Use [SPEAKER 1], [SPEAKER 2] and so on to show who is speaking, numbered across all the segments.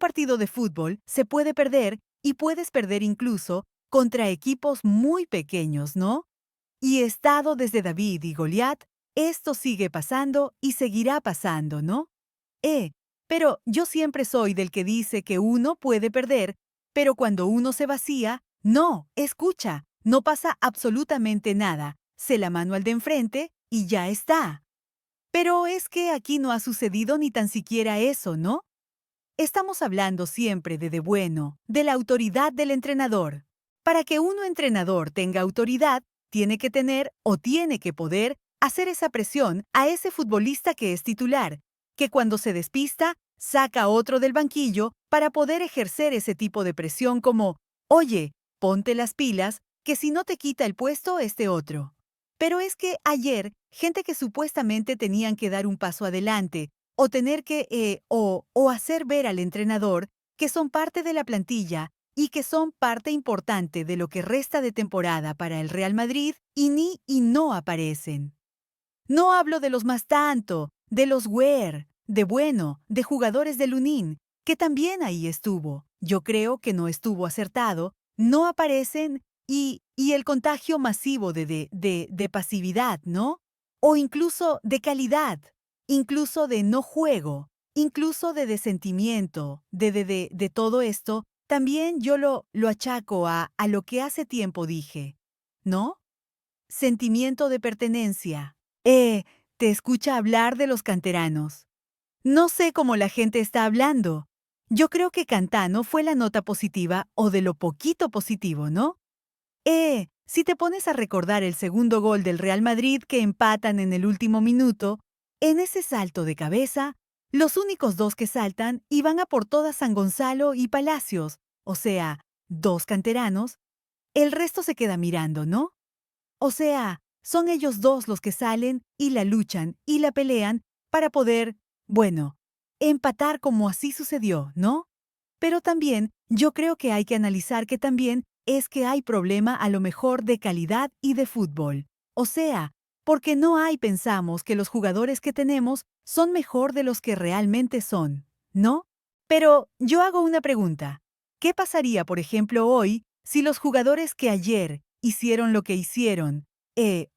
[SPEAKER 1] partido de fútbol se puede perder y puedes perder incluso contra equipos muy pequeños, ¿no? Y estado desde David y Goliat, esto sigue pasando y seguirá pasando, ¿no? Eh, pero yo siempre soy del que dice que uno puede perder, pero cuando uno se vacía, no, escucha, no pasa absolutamente nada. Se la mano al de enfrente y ya está. Pero es que aquí no ha sucedido ni tan siquiera eso, ¿no? Estamos hablando siempre de bueno, de la autoridad del entrenador. Para que un entrenador tenga autoridad, tiene que tener o tiene que poder hacer esa presión a ese futbolista que es titular, que cuando se despista, saca a otro del banquillo para poder ejercer ese tipo de presión como, oye, ponte las pilas, que si no te quita el puesto este otro. Pero es que ayer, gente que supuestamente tenían que dar un paso adelante, o tener que, o hacer ver al entrenador que son parte de la plantilla y que son parte importante de lo que resta de temporada para el Real Madrid y ni y no aparecen. No hablo de los más tanto, de los Wear, de bueno, de jugadores de Lunin, que también ahí estuvo. Yo creo que no estuvo acertado, no aparecen y el contagio masivo de pasividad, ¿no? O incluso de calidad, incluso de no juego, incluso de sentimiento, de todo esto, también yo lo achaco a lo que hace tiempo dije, ¿no? Sentimiento de pertenencia. Te escucha hablar de los canteranos. No sé cómo la gente está hablando. Yo creo que Cantano fue la nota positiva o de lo poquito positivo, ¿no? Si te pones a recordar el segundo gol del Real Madrid que empatan en el último minuto, en ese salto de cabeza, los únicos dos que saltan y van a por todas San Gonzalo y Palacios, o sea, dos canteranos, el resto se queda mirando, ¿no? O sea, son ellos dos los que salen y la luchan y la pelean para poder, bueno, empatar como así sucedió, ¿no? Pero también yo creo que hay que analizar que también es que hay problema a lo mejor de calidad y de fútbol. O sea, porque no hay pensamos que los jugadores que tenemos son mejor de los que realmente son, ¿no? Pero yo hago una pregunta. ¿Qué pasaría, por ejemplo, hoy si los jugadores que ayer hicieron lo que hicieron,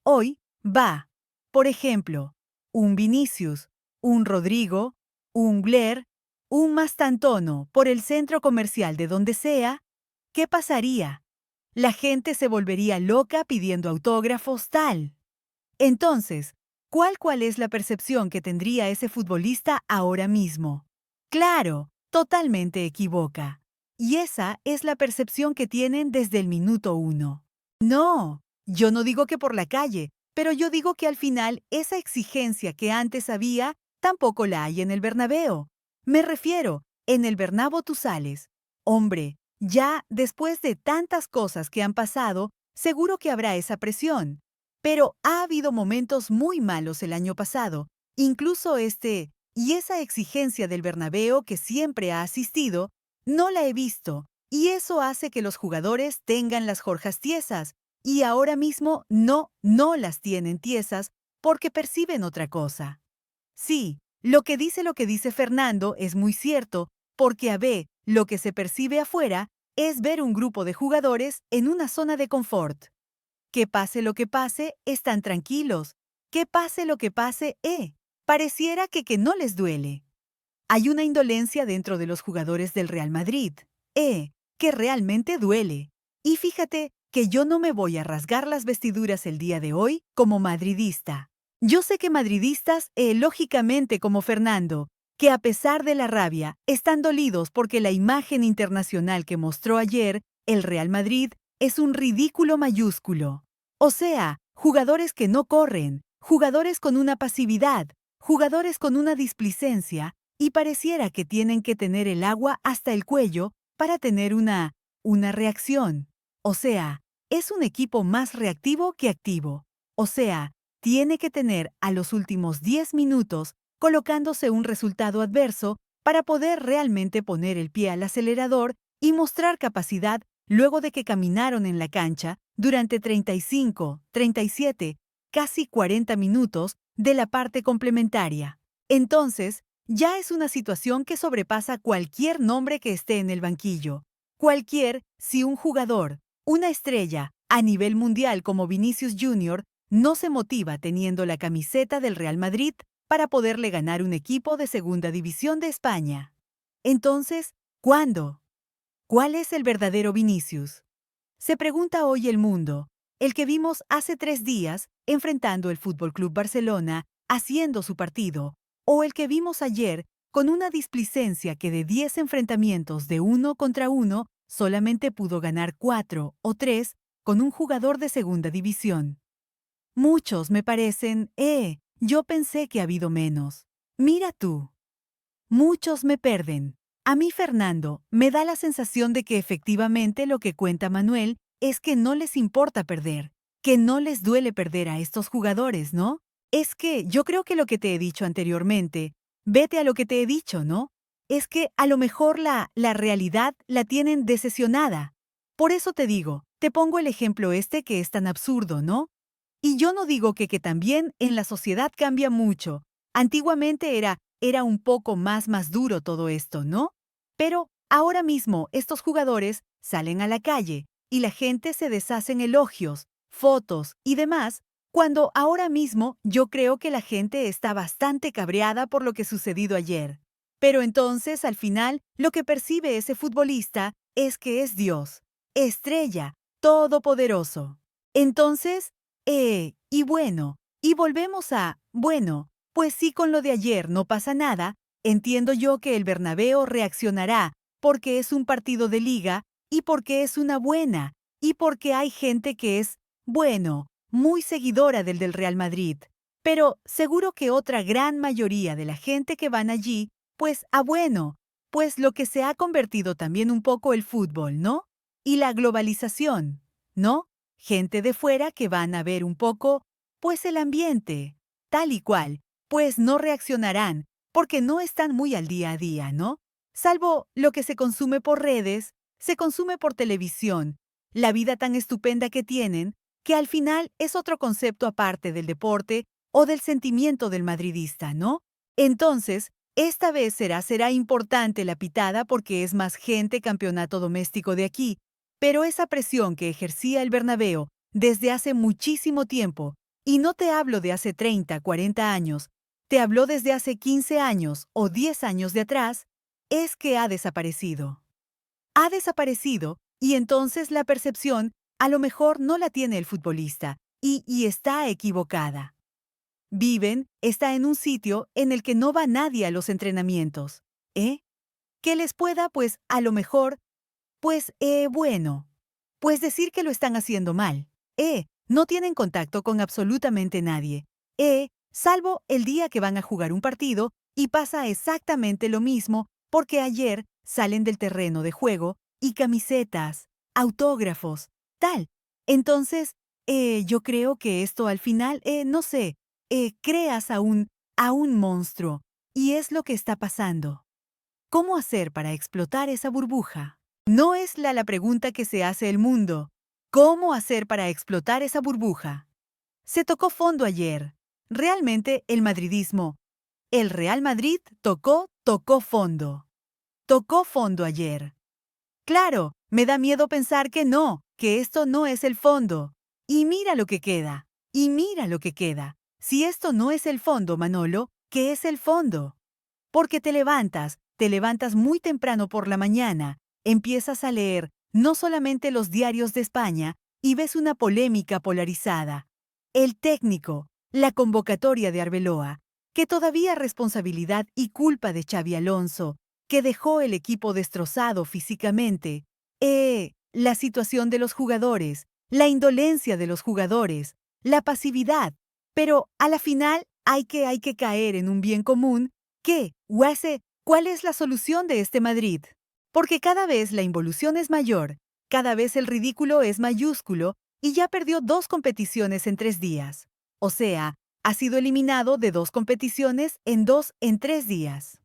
[SPEAKER 1] hoy va, por ejemplo, un Vinicius, un Rodrigo, un Blair, un Mastantono por el centro comercial de donde sea? ¿Qué pasaría? La gente se volvería loca pidiendo autógrafos tal. Entonces, ¿cuál es la percepción que tendría ese futbolista ahora mismo? Claro, totalmente equivoca. Y esa es la percepción que tienen desde el minuto uno. No, yo no digo que por la calle, pero yo digo que al final esa exigencia que antes había, tampoco la hay en el Bernabéu. Me refiero, en el Bernabéu tú sales. Hombre, ya después de tantas cosas que han pasado, seguro que habrá esa presión. Pero ha habido momentos muy malos el año pasado, incluso y esa exigencia del Bernabéu que siempre ha asistido, no la he visto, y eso hace que los jugadores tengan las jorjas tiesas, y ahora mismo no las tienen tiesas porque perciben otra cosa. Sí, lo que dice Fernando es muy cierto, porque lo que se percibe afuera es ver un grupo de jugadores en una zona de confort. Que pase lo que pase, están tranquilos. Que pase lo que pase, pareciera que no les duele. Hay una indolencia dentro de los jugadores del Real Madrid, que realmente duele. Y fíjate que yo no me voy a rasgar las vestiduras el día de hoy como madridista. Yo sé que madridistas, lógicamente como Fernando, que a pesar de la rabia, están dolidos porque la imagen internacional que mostró ayer el Real Madrid es un ridículo mayúsculo. O sea, jugadores que no corren, jugadores con una pasividad, jugadores con una displicencia, y pareciera que tienen que tener el agua hasta el cuello para tener una reacción. O sea, es un equipo más reactivo que activo. O sea, tiene que tener a los últimos 10 minutos colocándose un resultado adverso para poder realmente poner el pie al acelerador y mostrar capacidad luego de que caminaron en la cancha durante 35, 37, casi 40 minutos de la parte complementaria. Entonces, Ya es una situación que sobrepasa cualquier nombre que esté en el banquillo. Si un jugador, una estrella, a nivel mundial como Vinicius Jr., no se motiva teniendo la camiseta del Real Madrid para poderle ganar un equipo de segunda división de España. Entonces, ¿cuándo? ¿Cuál es el verdadero Vinicius? Se pregunta hoy el mundo, el que vimos hace 3 días enfrentando el Fútbol Club Barcelona, haciendo su partido, o el que vimos ayer con una displicencia que de 10 enfrentamientos de 1 contra 1 solamente pudo ganar 4 o 3 con un jugador de segunda división. Muchos me parecen, yo pensé que ha habido menos. Mira tú. Muchos me pierden. A mí, Fernando, me da la sensación de que efectivamente lo que cuenta Manuel es que no les importa perder, que no les duele perder a estos jugadores, ¿no? Es que yo creo que lo que te he dicho anteriormente, vete a lo que te he dicho, ¿no? Es que a lo mejor la realidad la tienen desesionada. Por eso te digo, te pongo el ejemplo este que es tan absurdo, ¿no? Y yo no digo que también en la sociedad cambia mucho. Antiguamente era un poco más duro todo esto, ¿no? Pero ahora mismo estos jugadores salen a la calle y la gente se deshace en elogios, fotos y demás, cuando ahora mismo yo creo que la gente está bastante cabreada por lo que sucedido ayer. Pero entonces, al final, lo que percibe ese futbolista es que es Dios, estrella, todopoderoso. Entonces, y volvemos bueno, pues sí, con lo de ayer no pasa nada, entiendo yo que el Bernabéu reaccionará porque es un partido de liga y porque es una buena y porque hay gente que es, bueno, muy seguidora del Real Madrid. Pero seguro que otra gran mayoría de la gente que van allí, pues, bueno, pues lo que se ha convertido también un poco el fútbol, ¿no? Y la globalización, ¿no? Gente de fuera que van a ver un poco, pues el ambiente, tal y cual, pues no reaccionarán, porque no están muy al día a día, ¿no? Salvo lo que se consume por redes, se consume por televisión, la vida tan estupenda que tienen, que al final es otro concepto aparte del deporte o del sentimiento del madridista, ¿no? Entonces, esta vez será importante la pitada porque es más gente campeonato doméstico de aquí, pero esa presión que ejercía el Bernabéu desde hace muchísimo tiempo, y no te hablo de hace 30, 40 años, te hablo desde hace 15 años o 10 años de atrás, es que ha desaparecido. Ha desaparecido y entonces la percepción a lo mejor no la tiene el futbolista y está equivocada. Está en un sitio en el que no va nadie a los entrenamientos. ¿Eh? Que les pueda, pues, a lo mejor pues, bueno, pues decir que lo están haciendo mal. No tienen contacto con absolutamente nadie. Salvo el día que van a jugar un partido y pasa exactamente lo mismo porque ayer salen del terreno de juego y camisetas, autógrafos, tal. Entonces, yo creo que esto al final, no sé, creas a un monstruo y es lo que está pasando. ¿Cómo hacer para explotar esa burbuja? No es la pregunta que se hace el mundo. ¿Cómo hacer para explotar esa burbuja? Se tocó fondo ayer. Realmente el Real Madrid tocó fondo. Tocó fondo ayer. Claro, me da miedo pensar que no, que esto no es el fondo. Y mira lo que queda. Y mira lo que queda. Si esto no es el fondo, Manolo, ¿qué es el fondo? Porque te levantas muy temprano por la mañana, empiezas a leer no solamente los diarios de España y ves una polémica polarizada. El técnico, la convocatoria de Arbeloa, que todavía responsabilidad y culpa de Xavi Alonso, que dejó el equipo destrozado físicamente. La situación de los jugadores, la indolencia de los jugadores, la pasividad. Pero a la final hay que caer en un bien común. ¿Qué, Huese? ¿Cuál es la solución de este Madrid? Porque cada vez la involución es mayor, cada vez el ridículo es mayúsculo y ya perdió 2 competiciones en 3 días. O sea, ha sido eliminado de 2 competiciones en 3 días.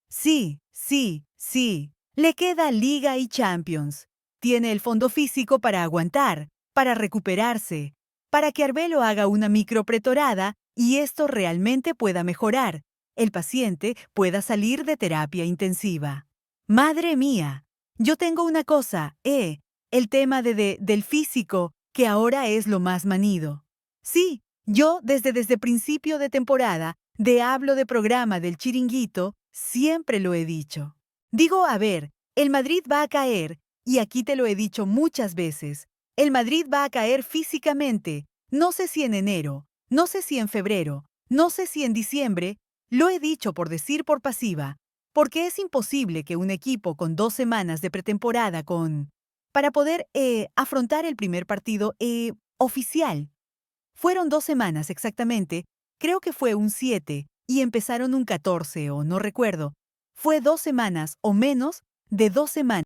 [SPEAKER 1] Sí, sí, sí. Le queda Liga y Champions. Tiene el fondo físico para aguantar, para recuperarse, para que Arbelo haga una micropretorada y esto realmente pueda mejorar. el paciente pueda salir de terapia intensiva. Madre mía, yo tengo una cosa, el tema del físico, que ahora es lo más manido. Sí, yo desde principio de temporada, hablo de programa del Chiringuito, siempre lo he dicho. Digo, a ver, el Madrid va a caer, y aquí te lo he dicho muchas veces, el Madrid va a caer físicamente, no sé si en enero, no sé si en febrero, no sé si en diciembre, lo he dicho por decir por pasiva, porque es imposible que un equipo con 2 semanas de pretemporada para poder afrontar el primer partido oficial. Fueron 2 semanas exactamente, creo que fue un 7 y empezaron un 14 o no recuerdo. Fue 2 semanas o menos de 2 semanas.